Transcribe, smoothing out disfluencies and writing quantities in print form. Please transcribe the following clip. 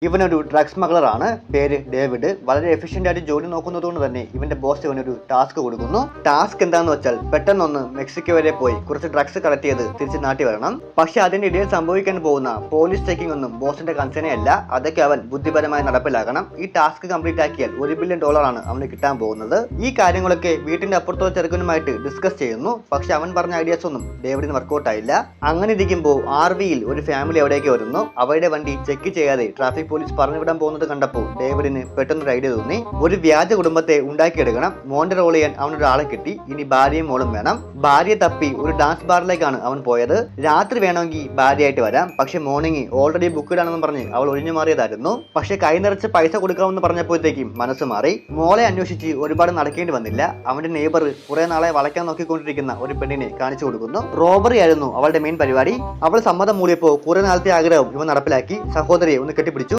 ഇവനൊരു ഡ്രഗ് സ്മഗ്ലറാണ്. പേര് ഡേവിഡ്. വളരെ എഫിഷ്യന്റ് ആയിട്ട് ജോലി നോക്കുന്നതുകൊണ്ട് തന്നെ ഇവന്റെ ബോസ് ഇവനൊരു ടാസ്ക് കൊടുക്കുന്നു. ടാസ്ക് എന്താന്ന് വെച്ചാൽ പെട്ടെന്നൊന്ന് മെക്സിക്കോ വരെ പോയി കുറച്ച് ഡ്രഗ്സ് കളക്ട് ചെയ്ത് തിരിച്ച് നാട്ടിൽ വരണം. പക്ഷെ അതിന്റെ ഇടയിൽ സംഭവിക്കാൻ പോകുന്ന പോലീസ് ചെക്കിംഗ് ഒന്നും ബോസിന്റെ കൺസേണേ അല്ല. അതൊക്കെ അവൻ ബുദ്ധിപരമായി നടപ്പിലാക്കണം. ഈ ടാസ്ക് കംപ്ലീറ്റ് ആക്കിയാൽ $1 ബില്യൺ അവന് കിട്ടാൻ പോകുന്നത്. ഈ കാര്യങ്ങളൊക്കെ വീട്ടിന്റെ അപ്പുറത്തോ ചെറുക്കനുമായിട്ട് ഡിസ്കസ് ചെയ്യുന്നു. പക്ഷെ അവൻ പറഞ്ഞ ഐഡിയാസ് ഒന്നും ഡേവിഡിന് വർക്ക്ഔട്ട് ആയില്ല. അങ്ങനെ ഇരിക്കുമ്പോൾ RVയിൽ ഒരു ഫാമിലി അവിടേക്ക് വരുന്നു. അവരുടെ വണ്ടി ചെക്ക് ചെയ്യാതെ ട്രാഫിക് പോലീസ് പറഞ്ഞുവിടാൻ പോകുന്നത് കണ്ടപ്പോൾ ഡേവിഡിന് പെട്ടെന്നൊരു ഐഡിയ തോന്നി. ഒരു വ്യാജ കുടുംബത്തെ ഉണ്ടാക്കിയെടുക്കണം. മോന്റെ റോൾ ചെയ്യാൻ അവനൊരാളെ കിട്ടി. ഇനി ഭാര്യയും മോളും വേണം. ഭാര്യയെ തപ്പി ഒരു ഡാൻസ് ബാറിലേക്കാണ് അവൻ പോയത്. രാത്രി വേണമെങ്കിൽ ഭാര്യയായിട്ട് വരാം, പക്ഷെ മോർണിംഗ് ഓൾറെഡി ബുക്ക്ഡ് ആണെന്ന് പറഞ്ഞ് അവൾ ഒഴിഞ്ഞു മാറിയതായിരുന്നു. പക്ഷെ കൈ നിറച്ച് പൈസ കൊടുക്കാമെന്ന് പറഞ്ഞപ്പോഴത്തേക്കും മനസ്സ് മാറി. മോളെ അന്വേഷിച്ച് ഒരുപാട് നടക്കേണ്ടി വന്നില്ല. അവന്റെ നെയ്ബർ കുറെ നാളെ വളയ്ക്കാൻ നോക്കിക്കൊണ്ടിരിക്കുന്ന ഒരു പെണ്ണിനെ കാണിച്ചു കൊടുക്കുന്നു. റോബറി ആയിരുന്നു അവളുടെ മെയിൻ പരിപാടി. അവൾ സമ്മതം മൂടിയപ്പോൾ കുറെ നാളത്തെ ആഗ്രഹം ഇവൻ നടപ്പിലാക്കി. സഹോദരിയെ ഒന്ന് കെട്ടിപ്പിടിച്ചു.